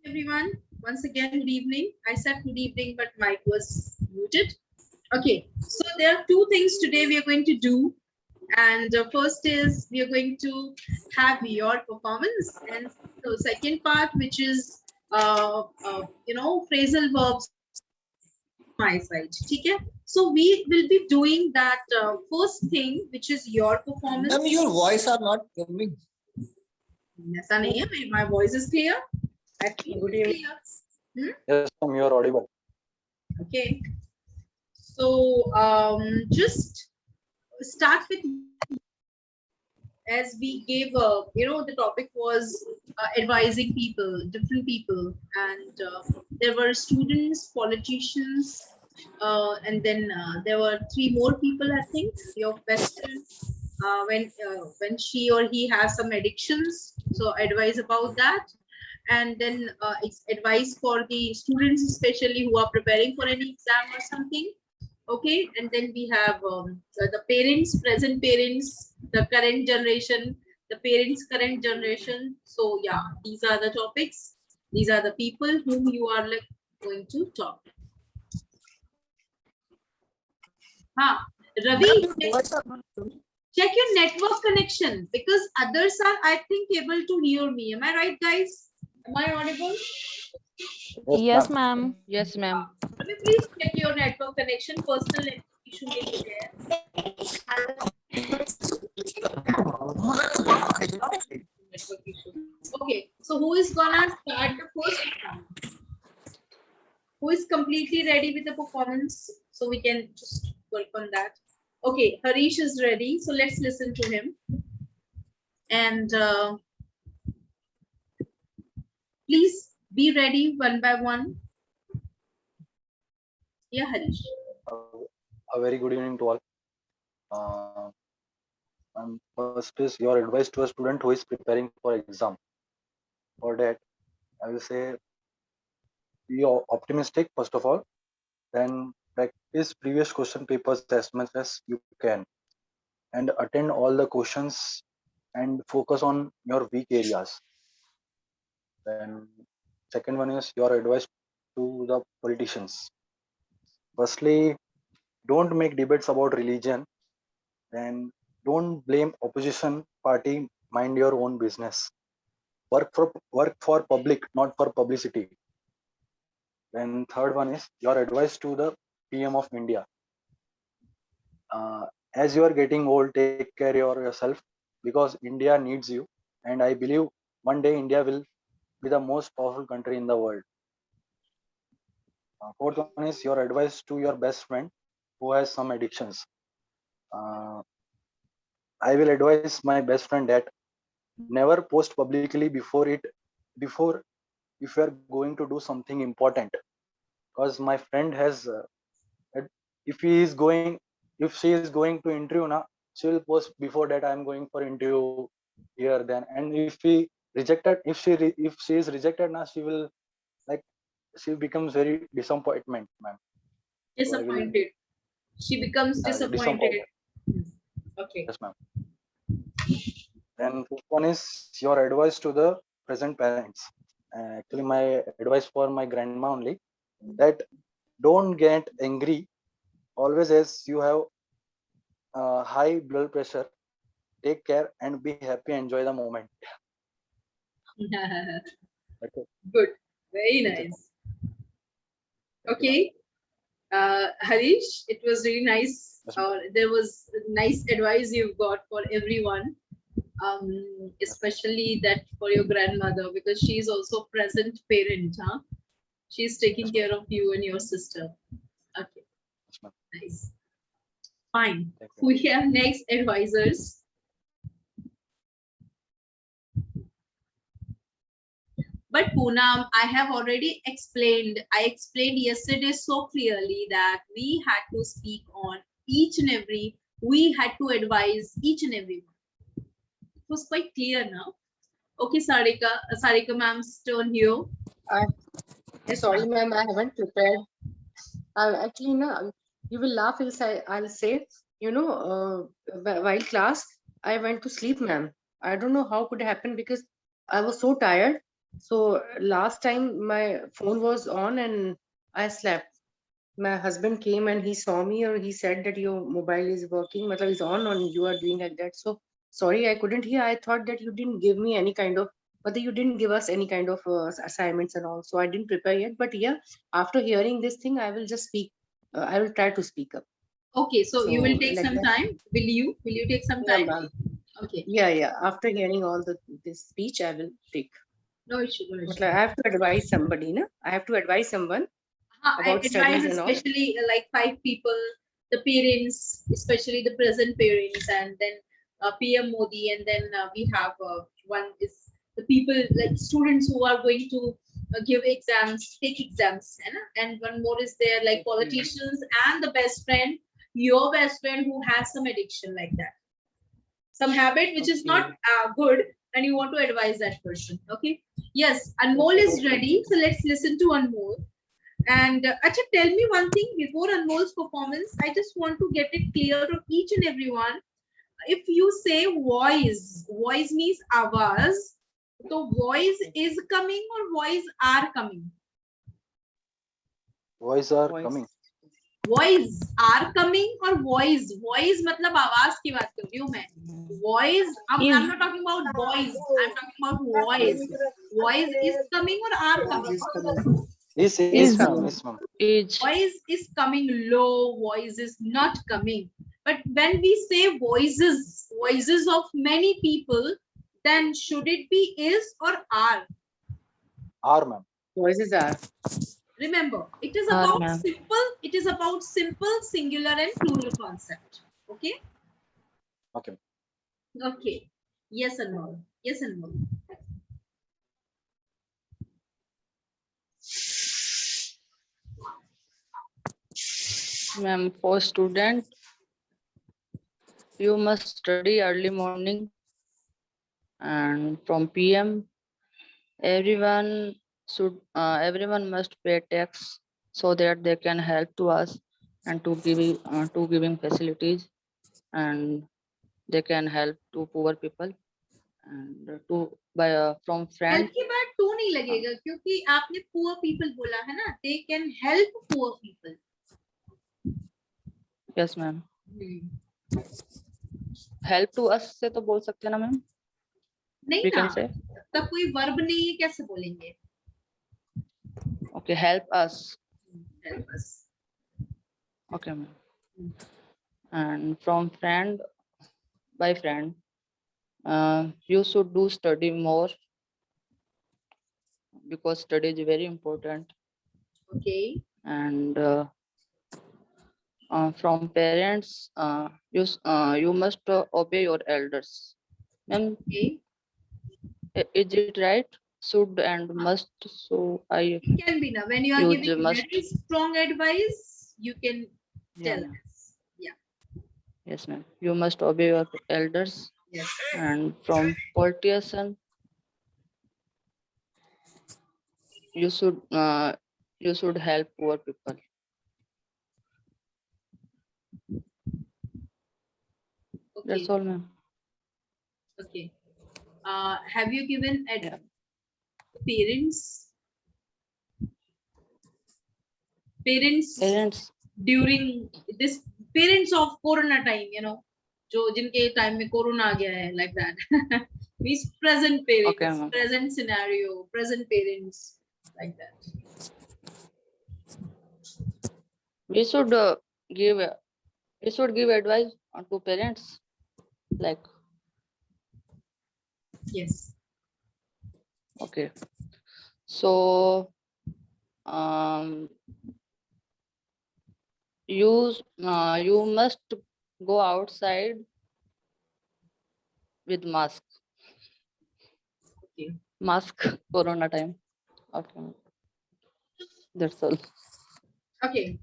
Everyone. Once again, good evening. I said good evening, but mic was muted. Okay, so there are two things today we are going to do. And first is we are going to have your performance, and the second part, which is phrasal verbs my side. Okay, so we will be doing that first thing, which is your performance. Ma'am, your voice are not coming. ऐसा नहीं है, my voice is clear. I feel Good it's evening. clear. Yes, ma'am, you are audible. Okay, so just start with, as we gave the topic was advising people, different people, and there were students, politicians, and then there were three more people, I think. Your best friend, when she or he has some addictions, so advise about that. And then it's advice for the students, especially who are preparing for any exam or something. Okay, and then we have the parents, present parents, the current generation, the parents current generation. So yeah, these are the topics, these are the people whom you are like going to talk. Ravi, check your network connection, because others are, I think, able to hear me. Am I right, guys? Am I audible? Yes, ma'am. Yes, ma'am. Please check your network connection. Personal network issue may be there. Network issue. Okay, so who is gonna start the first one? Who is completely ready with the performance? So we can just work on that. Okay, Harish is ready. So let's listen to him. And please be ready one by one. Yeah, Harish. A very good evening to all. And first is your advice to a student who is preparing for exam. For that, I will say be optimistic first of all. Then practice previous question papers as much as you can, and attend all the questions and focus on your weak areas. Then second one is your advice to the politicians. Firstly, don't make debates about religion. Then don't blame opposition party. Mind your own business. Work for public, not for publicity. Then third one is your advice to the PM of India. As you are getting old, take care of yourself, because India needs you, and I believe one day India will be the most powerful country in the world. Fourth one is your advice to your best friend who has some addictions. Uh, I will advise my best friend that never post publicly before if you are going to do something important, because my friend has if he is going if she is going to interview now, she will post before that I am going for interview here then, and if he rejected if she is rejected now, she will like she becomes very disappointment, ma'am. Disappointed. She becomes disappointed. Okay. Yes, ma'am. Then fifth one is your advice to the present parents. Actually, my advice for my grandma only, that don't get angry always, as you have high blood pressure. Take care and be happy. Enjoy the moment. Okay. Good. Very nice. Okay. Harish, it was really nice. There was nice advice you've got for everyone, especially that for your grandmother, because she's also present parent. Huh? She's taking care of you and your sister. Okay. Nice. Fine. We have next advisors. But Poonam, I have already explained. I explained yesterday so clearly that we had to speak on each and every. We had to advise each and every one. It was quite clear now. Okay, Sarika ma'am's turn here. Sorry, ma'am, I haven't prepared. Actually, no, you will laugh. I'll say, while class, I went to sleep, ma'am. I don't know how could happen because I was so tired. So last time my phone was on and I slept. My husband came and he saw me, or he said that your mobile is working, matlab is on and you are doing like that. So sorry, I couldn't hear. I thought that you didn't give me any kind of, but you didn't give us any kind of assignments and all. So I didn't prepare yet. But yeah, after hearing this thing, I will just speak. I will try to speak up. Okay, so you So will take like some that. time. Will you take some Yeah, time? ma'am. Okay. Yeah. After hearing all this speech, I will take. No issue, no issue. Matlab, I have to advise somebody, na? I have to advise someone I about advise studies and all. especially like 5 people, the parents, especially the present parents, and then PM Modi, and then we have one is the people like students who are going to give exams, take exams, and one more is there like politicians and the best friend, your best friend who has some addiction like that, some habit which is not good, and you want to advise that person. Okay. Yes, Anmol is ready, so let's listen to Anmol. And Acha, tell me one thing before Anmol's performance. I just want to get it clear to each and everyone. If you say voice means avaz. So voice is coming or voice are coming? Voice are Voice. coming. Voice are coming or voice मतलब आवाज की बात कर रही हूँ मैं. Voice. I'm not talking about voice. I'm talking about voice. Voice is coming or are coming? Is coming. Is Is ma'am. coming. Is ma'am. Voice is coming low, voice is not coming. But when we say voices of many people, then should it be is or are? Are ma'am. Voices are. Remember, it is Are, about ma'am. simple, singular and plural concept. Okay? Okay. Okay. Yes and no. Yes and no. Ma'am, for student, you must study early morning, and from PM, everyone everyone must pay tax so that they can help to us and to giving facilities, and they can help to poor people and to by from help friend. की बात तो नहीं लगेगा क्योंकि आपने poor people बोला है ना, they can help poor people. Yes, ma'am. Help to us से तो बोल सकते हैं ना मैम. नहीं We ना, can say. तब कोई वर्ब नहीं है, कैसे बोलेंगे? Okay, help us. Help us. Okay, ma'am. And from friend, by friend, you should do study more because study is very important. Okay. And from parents, you must obey your elders. Ma'am, Okay. is it right? Should and must. So I It can be now. When you are use giving must. very strong advice, you can Yeah, tell ma'am. us. Yeah. Yes, ma'am. You must obey your elders. Yes. And from politician, you should help poor people. Okay. That's all, ma'am. Okay. Have you given Yeah. parents Parents. during this parents of Corona time, you know, जो जिनके time में Corona आ गया है, like that. Means present parents, Okay, ma'am. present scenario, present parents, like that. We should give advice to parents, like. Yes. Okay. So you must go outside with mask. Okay. Mask Corona time. Okay. That's all. Okay.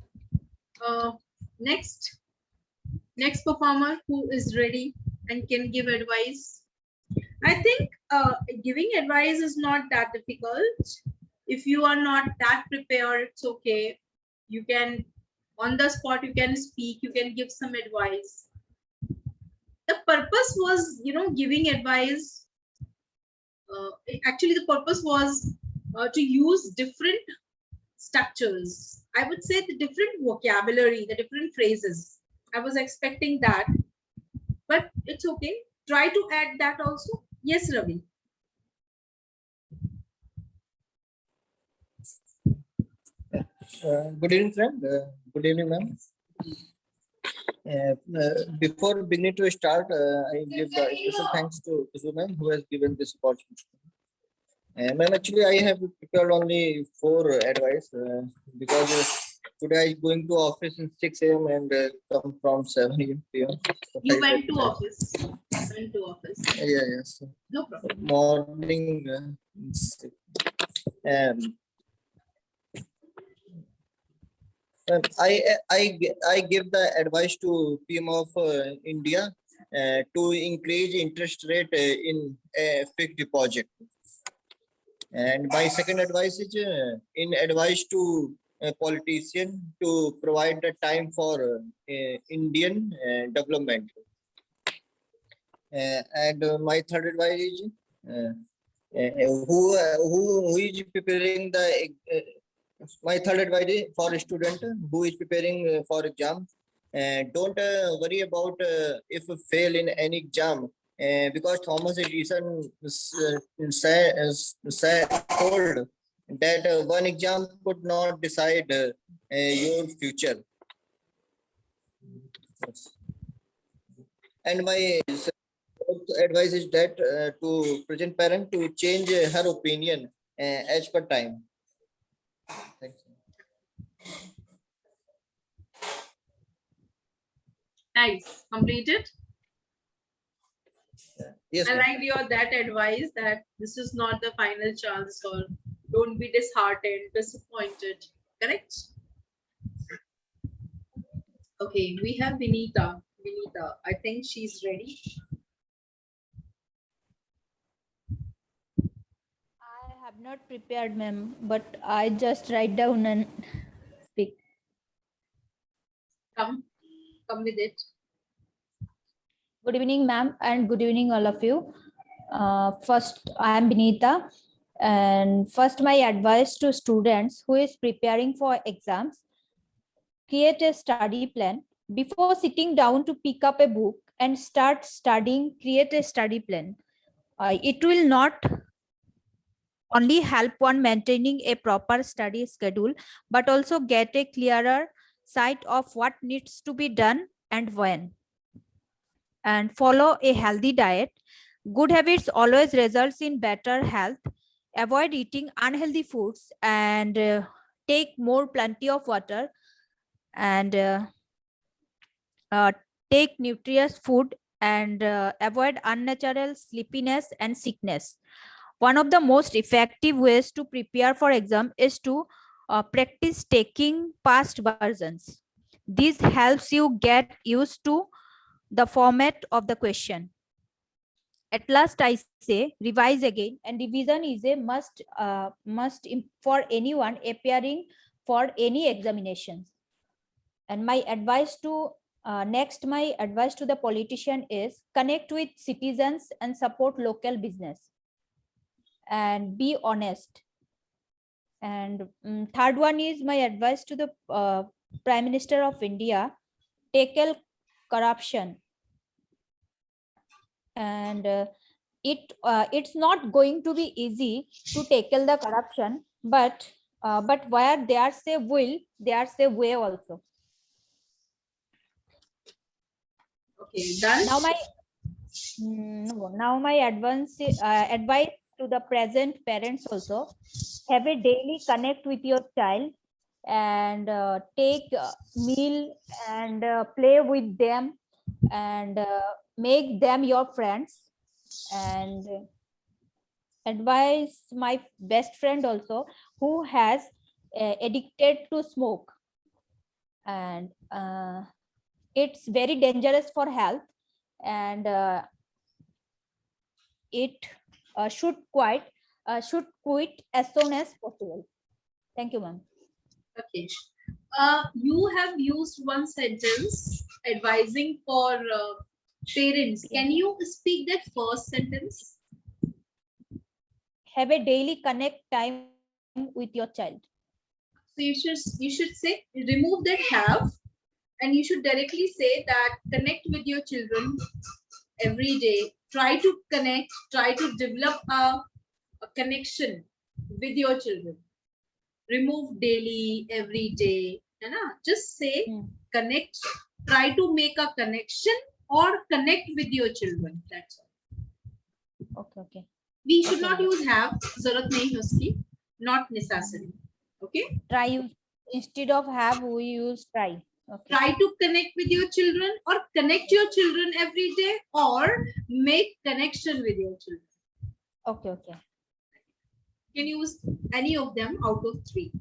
Next performer who is ready and can give advice. I think giving advice is not that difficult. If you are not that prepared, it's okay. You can, on the spot, you can speak, you can give some advice. The purpose was, you know, giving advice Actually, the purpose was to use different structures. I would say the different vocabulary, the different phrases. I was expecting that, but it's okay. Try to add that also. Yes, Ravi. Good evening, friend. Good evening, ma'am. Before beginning to start, I give special thanks to Kusu ma'am who has given this opportunity. Ma'am, actually, I have prepared only 4 advice because today I going to office in 6 a.m. and come from 7 p.m. So You I went read to that. office. Went to office. Yeah, yes. No problem. Morning. Um, I give the advice to PM of India to increase interest rate in fixed deposit. And my second advice is in advice to a politician to provide the time for Indian development. And my third advice is who is preparing the my third advice is for a student who is preparing for exam. Don't worry about if you fail in any exam because Thomas Edison told that one exam could not decide your future. And my advice is that to present parent to change her opinion as per time. Thanks. Nice. Completed. Yes, I ma'am. like your that advice that this is not the final chance or don't be disheartened, disappointed. Correct? Okay, we have Vinita. Vinita, I think she's ready. I have not prepared, ma'am, but I just write down and speak. Come with it. Good evening, ma'am, and good evening, all of you. First, I am Benita, and first, my advice to students who is preparing for exams: create a study plan before sitting down to pick up a book and start studying. Create a study plan. It will not only help one maintaining a proper study schedule, but also get a clearer sight of what needs to be done and when. And follow a healthy diet. Good habits always results in better health. Avoid eating unhealthy foods and take more plenty of water and uh, take nutritious food and avoid unnatural sleepiness and sickness. One of the most effective ways to prepare for exam is to practice taking past versions. This helps you get used to the format of the question. At last, I say revise again, and revision is a must for anyone appearing for any examinations. And my advice to my advice to the politician is connect with citizens and support local business and be honest. And third one is my advice to the Prime Minister of India: tackle corruption. And it's not going to be easy to tackle the corruption, but where there's a will, there's a way also. Okay, done. Now my advice to the present parents also: have a daily connect with your child and take meal and play with them and make them your friends. And advise my best friend also who has addicted to smoke, and it's very dangerous for health, and it should quit as soon as possible. Thank you, ma'am. Okay. You have used one sentence advising for parents. Can you speak that first sentence? have a daily connect time with your child. So you should say remove that have, and you should directly say that connect with your children every day. Try to connect, try to develop a connection with your children. Remove daily, every day, है ना? Just say connect, try to make a connection or connect with your children. That's all. Okay, okay. We should Okay, not ma'am. use have, जरूरत नहीं है उसकी, not necessary. Okay? Try use instead of have we use try. Okay. Try to connect with your children or connect your children every day or make connection with your children. Okay, okay. You can use any of them out of 3.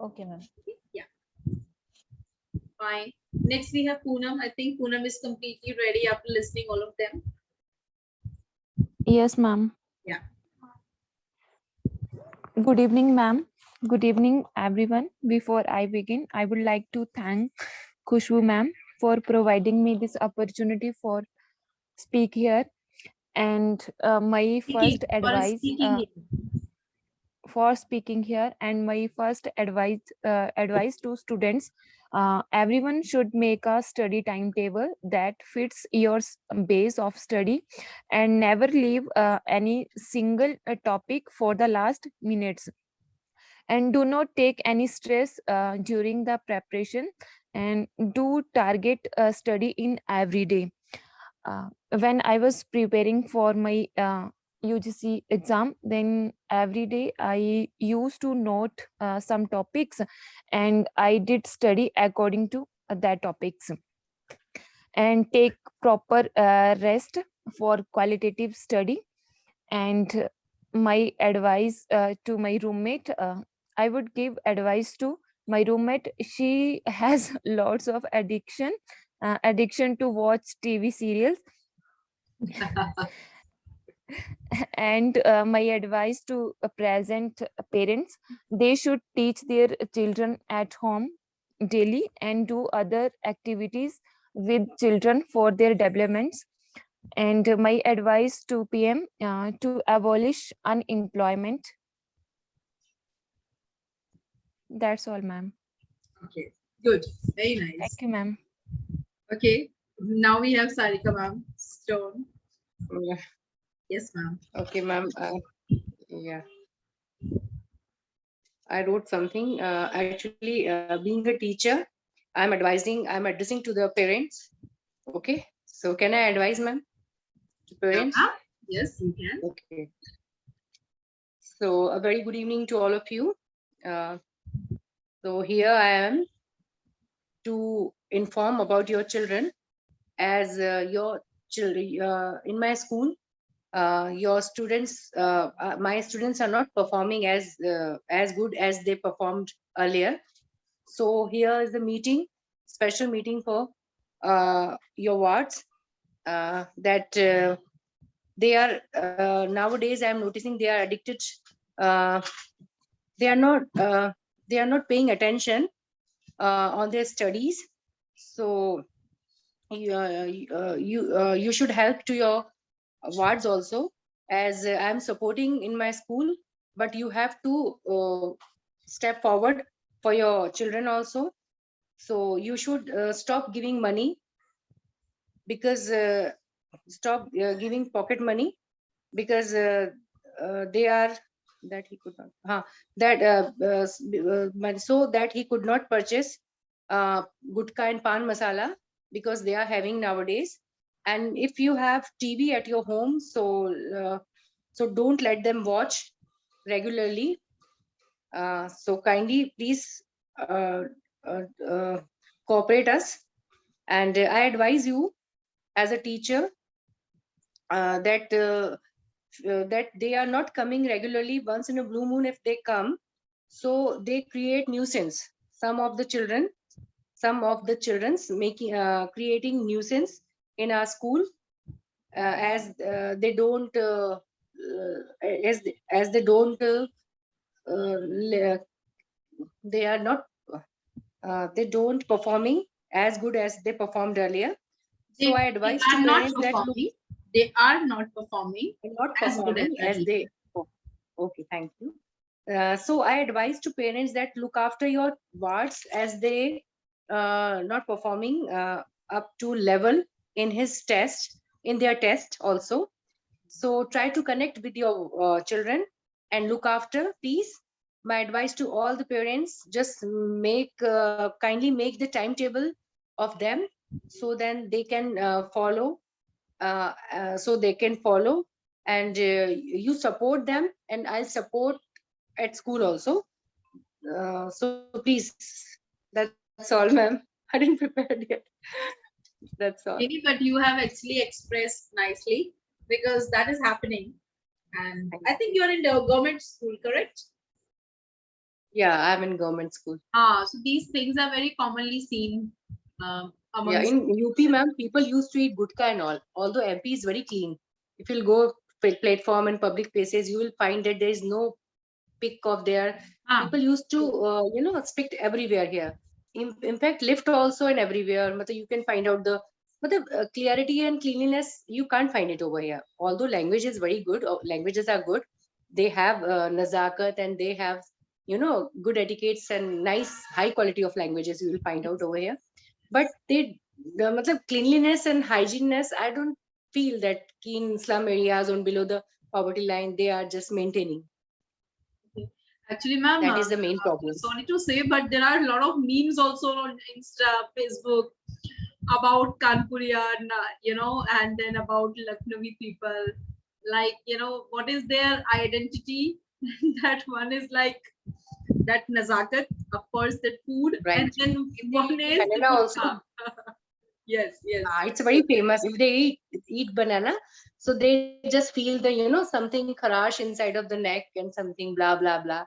Okay, ma'am. Yeah. Fine. Next we have Poonam. I think Poonam is completely ready after listening all of them. Yes, ma'am. Yeah. Good evening, ma'am. Good evening, everyone. Before I begin, I would like to thank Khushbu ma'am for providing me this opportunity for speak here. And my first advice for speaking here, and my first advice to students, everyone should make a study timetable that fits your base of study and never leave any single topic for the last minutes, and do not take any stress during the preparation, and do target study in every day. When I was preparing for my UGC exam, then every day I used to note some topics, and I did study according to that topics, and take proper rest for qualitative study. And my advice to my roommate, I would give advice to my roommate. She has lots of addiction to watch TV serials. And my advice to present parents, they should teach their children at home daily and do other activities with children for their developments. And my advice to PM, to abolish unemployment. That's all, ma'am. Okay, good. Very nice. Thank you, ma'am. Okay, now we have Sarika ma'am. Stone. Yeah. Yes, ma'am. Okay, ma'am. Yeah. I wrote something. Actually, being a teacher, I'm addressing to the parents. Okay. So can I advise, ma'am, to parents? Yes, you can. Okay. So a very good evening to all of you. So here I am to inform about your children. As your children in my school, your students, my students are not performing as good as they performed earlier. So here is the meeting, special meeting for your wards, that they are nowadays I'm noticing they are addicted. They are not paying attention on their studies. So you should help to your wards also, as I'm supporting in my school, but you have to step forward for your children also. So you should stop giving money, because stop giving pocket money, because they are that he could not so that he could not purchase gutka and pan masala, because they are having nowadays. And if you have TV at your home, so don't let them watch regularly. So kindly please cooperate us. And I advise you as a teacher that they are not coming regularly. Once in a blue moon if they come, so they create nuisance. Some of the children's making creating nuisance in our school, as they don't as they don't they are not they don't performing as good as they performed earlier. So I advise to parents that they are not performing not as good performing as earlier. they Okay, thank you. So I advise to parents that look after your wards as they not performing up to level in his test, in their test also. So try to connect with your children and look after, please. My advice to all the parents, just make kindly make the timetable of them, so then they can follow, so they can follow, and you support them, and I'll support at school also. So please, that's all, ma'am. I didn't prepare yet. That's all. Maybe, but you have actually expressed nicely because that is happening. And I think you're in the government school, correct? Yeah, I'm in government school. So these things are very commonly seen Yeah, amongst. in UP, ma'am, people used to eat gutka and all. Although MP is very clean. If you'll go platform and public places, you will find that there is no pick of their. People used to, spit everywhere here. In fact, lift also and everywhere. You can find out the clarity and cleanliness. You can't find it over here. Although language is very good, languages are good. They have nazakat, and they have, good etiquettes and nice high quality of languages. You will find out over here. But cleanliness and hygieneness, I don't feel that in slum areas or below the poverty line, they are just maintaining. Actually, ma'am, That is the main problem. sorry to say, but there are a lot of memes also on Insta, Facebook about Kanpuria, and then about Lucknowi people. Like, what is their identity? That one is like that nazakat, of course, that food, Right. and then one is Banana also. Yes. It's very famous. If they eat banana, so they just feel the something kharash inside of the neck and something blah blah blah.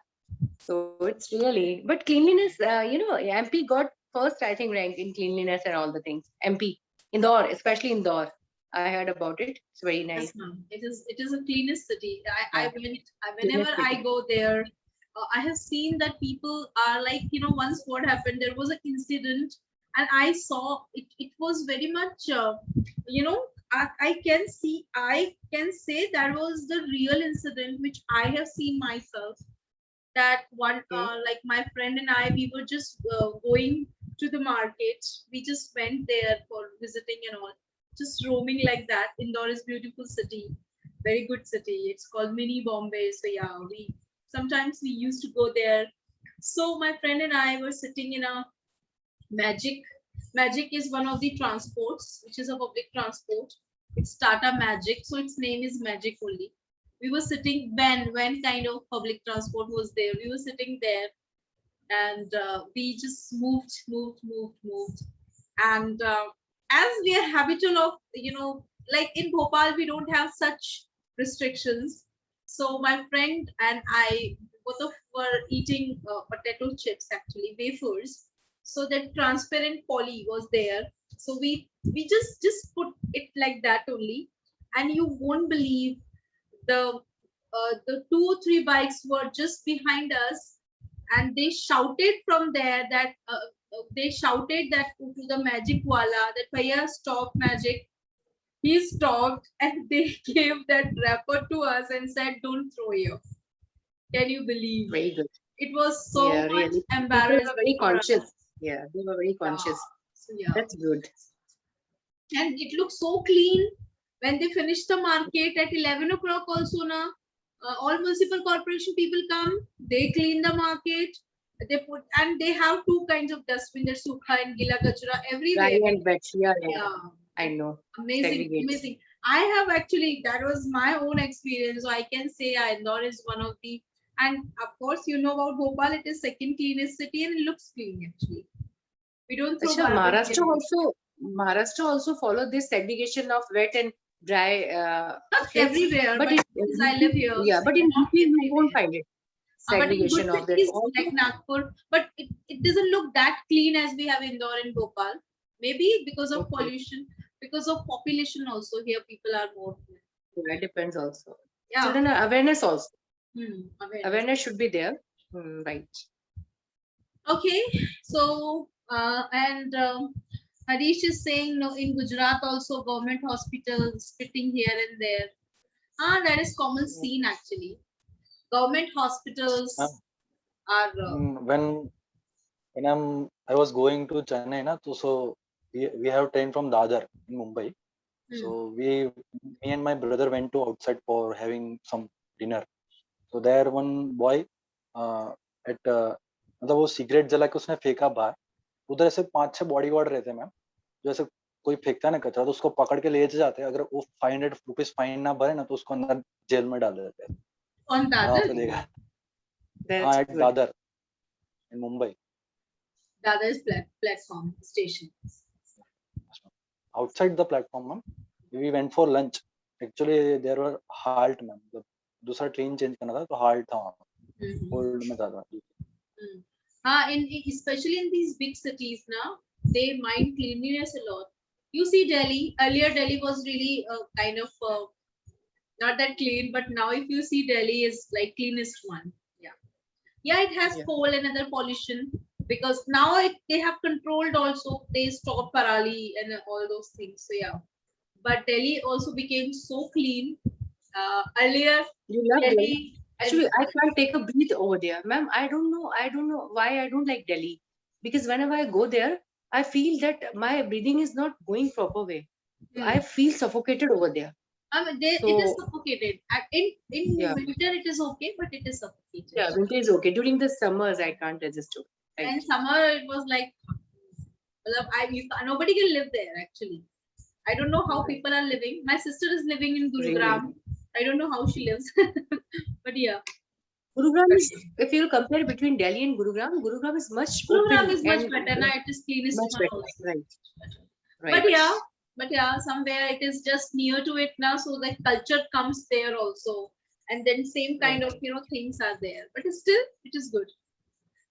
So it's really, but cleanliness, MP got first, I think, rank in cleanliness and all the things. MP Indore, especially Indore, I heard about it. It's very nice. Yes, ma'am. It is a cleanest city. I Yeah. whenever Cleanest I city. go there, I have seen that people are like, once what happened, there was an incident, and I saw it. It was very much, I can say that was the real incident which I have seen myself. That one, Okay. like my friend and I, we were just going to the market. We just went there for visiting and all, just roaming like that. Indore is beautiful city, very good city. It's called mini Bombay. So yeah, we sometimes we used to go there. So my friend and I were sitting in a Magic. Magic is one of the transports, which is a public transport. It's Tata Magic, so its name is Magic only. We were sitting when kind of public transport was there. We were sitting there, and we just moved, and as we are habitual of, like in Bhopal, we don't have such restrictions. So my friend and I both of were eating potato chips, actually wafers. So that transparent poly was there. So we just put it like that only, and you won't believe the 2 or 3 bikes were just behind us, and they shouted from there that to the magic wala that bhaiya stop magic. He stopped, and they gave that wrapper to us and said, don't throw here. Can you believe? Very good. It was so Yeah, much really. People are embarrassing very for us. conscious. Yeah, they were very conscious. So, yeah. That's good. And it looked so clean when they finished the market at 11 o'clock also na. All municipal corporation people come, they clean the market, they have 2 kinds of dustbin, there's sukha and gila kachra everywhere. Dry and wet. Yeah, yeah. Yeah, I know. amazing. Segregate. I have actually, that was my own experience, so I can say Indore is one of the, and of course about Bhopal, it is second cleanest city, and it looks clean actually. We don't throw Achha, garbage anywhere. Maharashtra also follow this segregation of wet and dry. Not things, everywhere, but in since I live here, yeah, so but in not UP you everywhere. won't find it. But in good Segregation of that. cities Also, like Nagpur, but it doesn't look that clean as we have Indore and Bhopal. Maybe because of Okay. pollution, because of population also here, people are more. yeah, it depends also. Yeah. Children are awareness also. Awareness. Awareness should be there. Right. Okay, so and Harish is saying no, in Gujarat also government hospitals spitting here and there. That is common scene actually. Government hospitals are When I was going to Chennai, na, so we have train from Dadar in Mumbai. So me and my brother went to outside for having some dinner. So there one boy at मतलब वो cigarette जला के उसने फेंका बाहर. उधर ऐसे 5-6 body guard रहते हैं मैम. जो ऐसे कोई फेंकता है ना कचरा तो उसको पकड़ के ले जाते हैं. अगर वो 500 रुपीज फाइन ना भरे ना तो उसको अंदर जेल में डाल देते हैं. on हाँ Dadar. आपने देखा. हाँ That's at good. Dadar in Mumbai. Dadar's platform station. Outside the platform, ma'am, we went for lunch. Actually, there were halt, ma'am. मतलब दूसरा ट्रेन चेंज करना था तो halt था वहाँ. Hold में था. Especially in these big cities now, they mind cleanliness a lot. You see Delhi, earlier Delhi was really kind of not that clean, but now if you see Delhi is like cleanest one. Yeah, it has coal and other pollution because now they have controlled also. They stop parali and all those things. So yeah, but Delhi also became so clean. Earlier, You love Delhi? Delhi. Actually, I can't take a breath over there, ma'am. I don't know why I don't like Delhi, because whenever I go there, I feel that my breathing is not going proper way. I feel suffocated over there. It is So- suffocated. In Yeah. winter it is okay, but it is suffocated. Yeah, winter is okay. During the summers, I can't resist to. Right. And summer it was like, nobody can live there actually. I don't know how people are living. My sister is living in Gurugram. I don't know how she lives, but yeah, Gurugram is, if you compare between Delhi and Gurugram is much Gurugram open is much and better. Now it is cleanest much one better. also. Right. But yeah, somewhere it is just near to it now, so that culture comes there also, and then same kind of things are there. But still, it is good.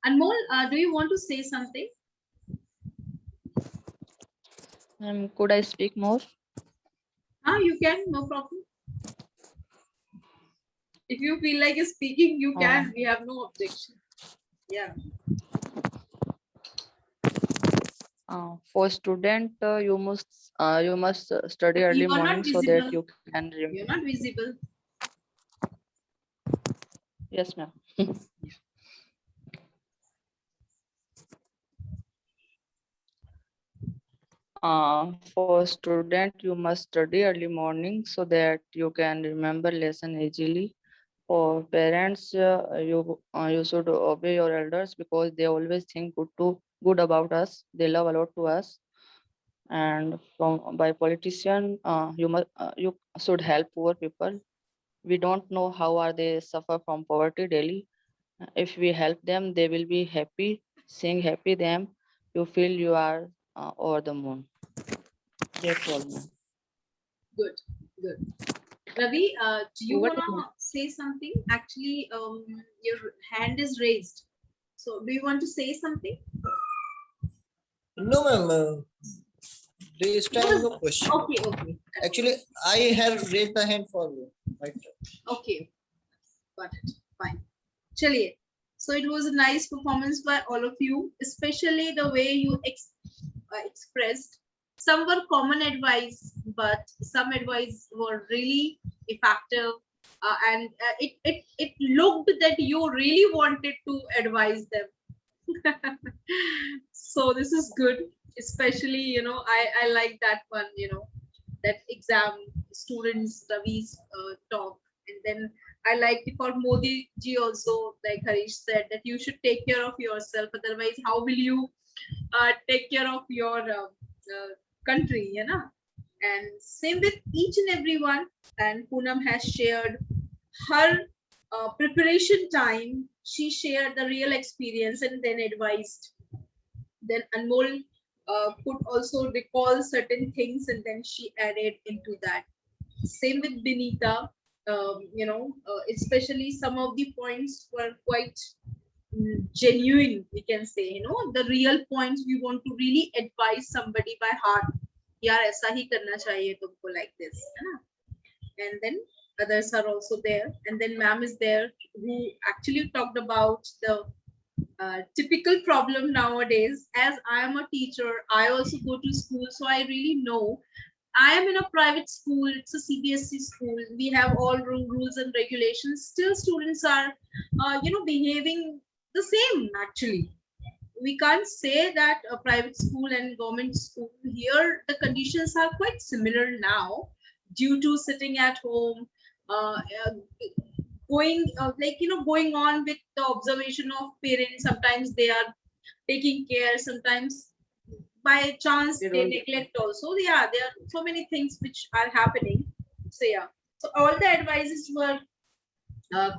Anmol, do you want to say something? Could I speak more? You can, no problem. If you feel like speaking, you can. We have no objection. Yeah. For student, you must study early You are not morning so that visible. you can. You're not visible. Yes, ma'am. For student, you must study early morning so that you can remember lesson easily. For parents, you should obey your elders because they always think good about us. They love a lot to us. And by politician, you should help poor people. We don't know how are they suffer from poverty daily. If we help them, they will be happy. Seeing happy them, you feel you are over the moon. That's all, ma'am. Good. Ravi, do you What want to say something? Actually, your hand is raised. So, do you want to say something? No, ma'am. This time, no question. Okay. Actually, I have raised the hand for you. Right. Okay. Got it. Fine. Chaliye. So, it was a nice performance by all of you, especially the way you expressed. Some were common advice, but some advice were really effective. And it looked that you really wanted to advise them. So this is good, especially I like that one, that exam students Ravi's talk, and then I like for Modi ji also, like Harish said, that you should take care of yourself, otherwise how will you take care of your country, and same with each and everyone. And Poonam has shared her preparation time. She shared the real experience and then advised. Then Anmol could also recall certain things and then she added into that. Same with Binita, especially some of the points were quite genuine, we can say, the real points we want to really advise somebody by heart. Yaar, aisa hi karna chahiye tumko, like this. And then others are also there. And then ma'am is there who actually talked about the typical problem nowadays. As I am a teacher, I also go to school, so I really know I am in a private school, it's a CBSE school, we have all rules and regulations, still students are behaving the same. Actually, we can't say that a private school and government school, here the conditions are quite similar now, due to sitting at home, uh, uh, going on with the observation of parents. Sometimes they are taking care, sometimes by chance They they don't. neglect also. Yeah, there are so many things which are happening. So yeah, so all the advices were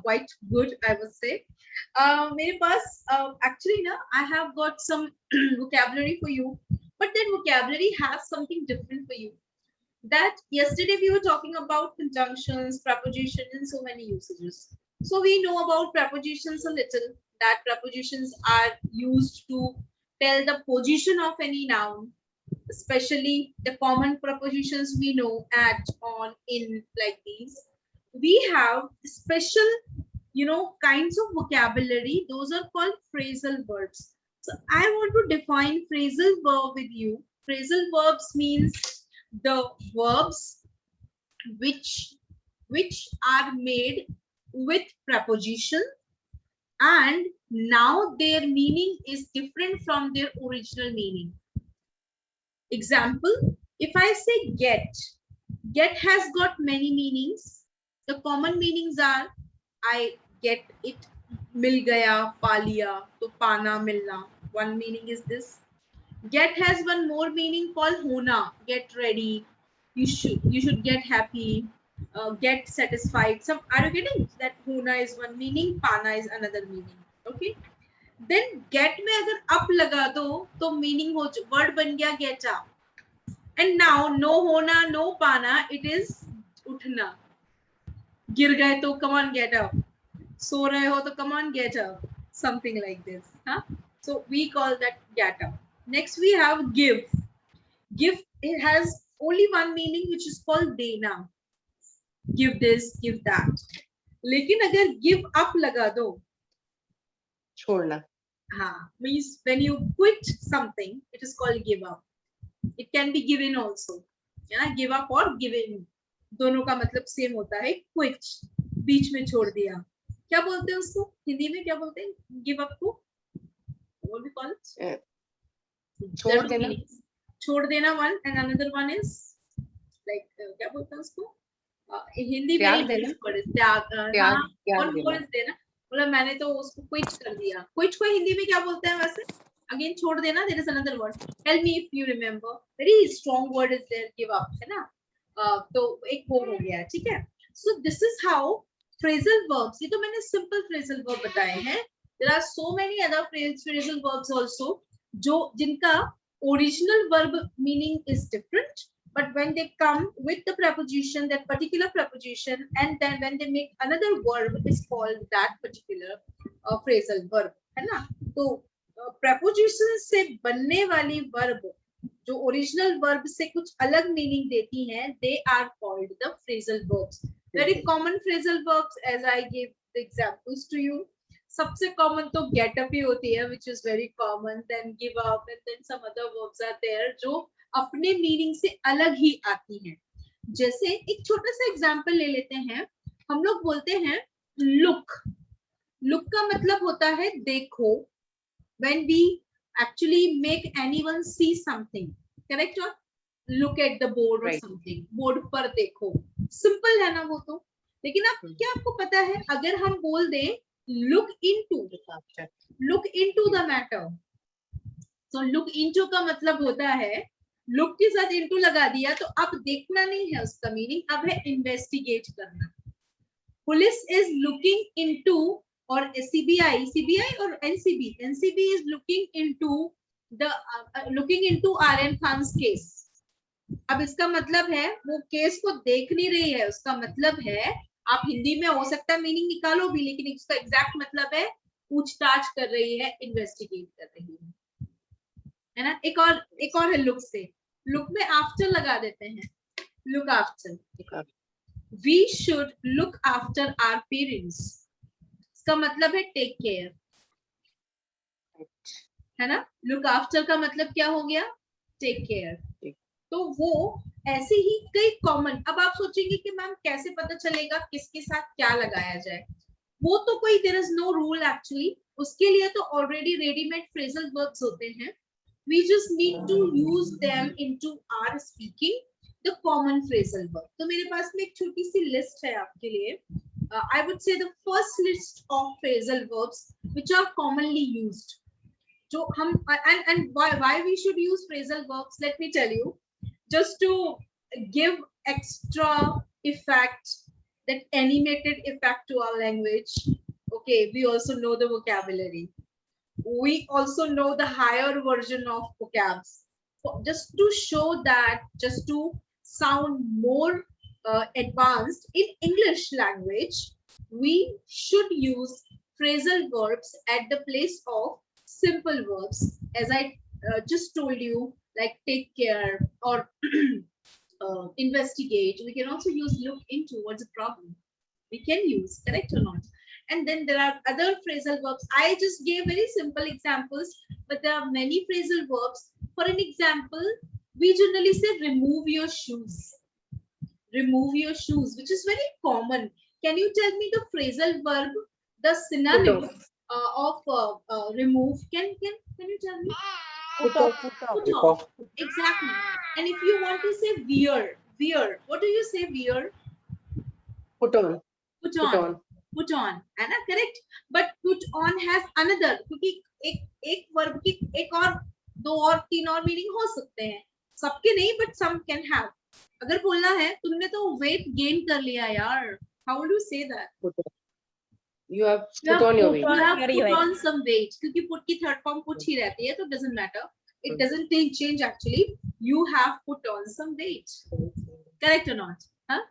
quite good, I would say. मेरे पास actually na, I have got some vocabulary for you, but that vocabulary has something different for you. That yesterday we were talking about conjunctions, prepositions, and so many usages. So we know about prepositions a little, that prepositions are used to tell the position of any noun, especially the common prepositions we know, at, on, in, like these. We have special, kinds of vocabulary. Those are called phrasal verbs. So I want to define phrasal verb with you. Phrasal verbs means the verbs which are made with preposition, and now their meaning is different from their original meaning. Example, if I say get has got many meanings. The common meanings are I get it, mil gaya, pa liya, to pana, milna. One meaning is this. Get has one more meaning called hona, get ready, you should get happy, get satisfied. Some, are you getting that? Hona is one meaning, pana is another meaning. Okay, then get में अगर up लगा दो तो meaning हो, word बन गया get up. And now no hona, no pana, it is उठना. गिर गए तो come on get up, सो रहे हो तो come on get up, something like this, huh? So we call that get up. Next we have give. Give, it has only one meaning, which is called dena. Give this, give that. लेकिन अगर give up लगा दो, छोड़ना. means when you quit something, it is called give up. It can be given also. give up और give in, दोनों का मतलब same होता है. quit, बीच में छोड़ दिया. क्या बोलते हैं उसको हिंदी में, क्या बोलते हैं give up को? What we call it? छोड़ देना. छोड़ देना one, and another one is like क्या बोलते हैं उसको हिंदी में? त्याग. और देना. बोला मैंने तो उसको क्विट कर दिया. क्विट को हिंदी में क्या बोलते हैं वैसे? अगेन छोड़ देना. There is another word. Tell me if you remember. Very strong word is there, give up, है ना? तो एक वो हो गया. ठीक है. So this is how phrasal verbs. ये तो मैंने सिंपल फ्रेजल वर्ब बताए हैं. There are so many other phrasal verbs also, जो जिनका original verb meaning is different, but when they come with the preposition, that particular preposition, and then when they make another verb, is called that particular phrasal verb, है ना? तो preposition से बनने वाली verb जो original verb से कुछ अलग meaning देती हैं, they are called the phrasal verbs. Very common phrasal verbs, as I gave the examples to you. सबसे कॉमन तो गेट अप ही होती है, which is very common. Then give up, and then some other verbs are there जो अपने meaning से अलग ही आती हैं. जैसे एक छोटा सा एग्जांपल ले लेते हैं. हम लोग बोलते हैं लुक. लुक का मतलब होता है देखो. When we actually make anyone see something, correct? or look at the board or something. Board पर देखो. सिंपल है ना वो तो. लेकिन अब क्या आपको पता है, अगर हम बोल दें look into the matter. So look into का मतलब होता है, look के साथ into लगा दिया तो अब देखना नहीं है उसका मीनिंग, अब है investigate करना. Police is looking into, or CBI or NCB is looking into RM Khan's case. अब इसका मतलब है वो केस को देख नहीं रही है. उसका मतलब है, आप हिंदी में हो सकता है मीनिंग निकालो भी, लेकिन इसका एग्जैक्ट मतलब है पूछताछ कर रही है, इन्वेस्टिगेट कर रही है ना? एक और है लुक से. लुक में आफ्टर लगा देते हैं. Look after. We should look after our parents. इसका मतलब है टेक केयर, है ना? लुक आफ्टर का मतलब क्या हो गया? Take care. तो वो ऐसे ही कई कॉमन, अब आप सोचेंगे कि मैम कैसे पता चलेगा किसके साथ क्या लगाया जाए, वो तो कोई there is no rule actually, उसके लिए तो ऑलरेडी रेडीमेड फ्रेजल वर्ब्स होते हैं, we just need to use them into our speaking, the common phrasal verb. तो मेरे पास में एक छोटी सी लिस्ट है आपके लिए. I would say the first list of phrasal verbs which are commonly used. जो हम and why we should use phrasal verbs, let me tell you, just to give extra effect, that animated effect to our language. Okay, we also know the vocabulary, we also know the higher version of vocabs, just to show that, just to sound more advanced in English language, we should use phrasal verbs at the place of simple verbs, as I just told you, like take care or investigate. We can also use look into, what's the problem, we can use, correct or not? And then there are other phrasal verbs. I just gave very simple examples, but there are many phrasal verbs. For an example, we generally say remove your shoes. Remove your shoes, which is very common. Can you tell me the phrasal verb, the synonym of remove? Can you tell me? Put off. Put Take off. off. Exactly. And if you want to say wear, what do you say wear? Put on. Put Put on. on. Put on, है ना, correct? But put on has another, क्योंकि एक verb की एक और दो और तीन और मीनिंग हो सकते हैं, सबके नहीं, but some can have. अगर बोलना है तुमने तो weight gain कर लिया यार, how will you say that? Put on. You have You put have on your put, weight. you have Your put weight. on some weight, क्योंकि put की third form put ही रहती है, तो doesn't matter. It doesn't change actually. You have put on some weight. Correct or not? Huh?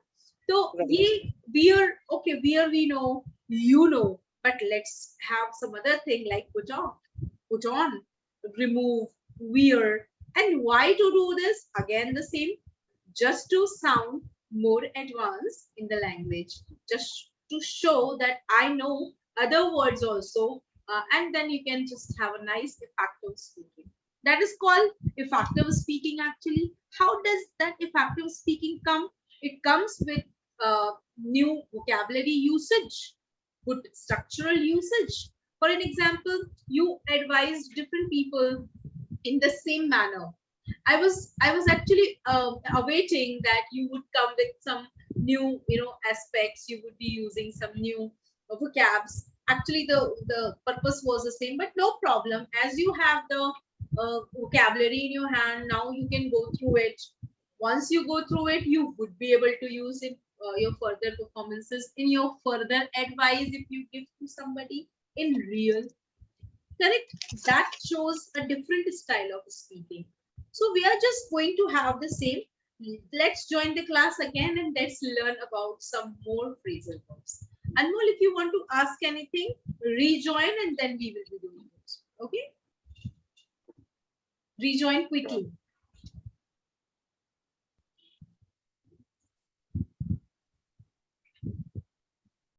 So ये wear, okay, wear we know, you know, but let's have some other thing like put on, remove, wear. And why to do this? Again the same, just to sound more advanced in the language, just to show that I know other words also, and then you can just have a nice effective speaking. That is called effective speaking actually. How does that effective speaking come? It comes with new vocabulary usage, good structural usage. For an example, you advise different people in the same manner. I was actually awaiting that you would come with some new, aspects. You would be using some new vocabs. Actually, the purpose was the same, but no problem. As you have the vocabulary in your hand, now you can go through it. Once you go through it, you would be able to use it your further performances, in your further advice if you give to somebody in real. Correct? That shows a different style of speaking. So we are just going to have the same. Let's join the class again and let's learn about some more phrasal verbs. Anmol, if you want to ask anything, rejoin and then we will be doing it. Okay? Rejoin quickly.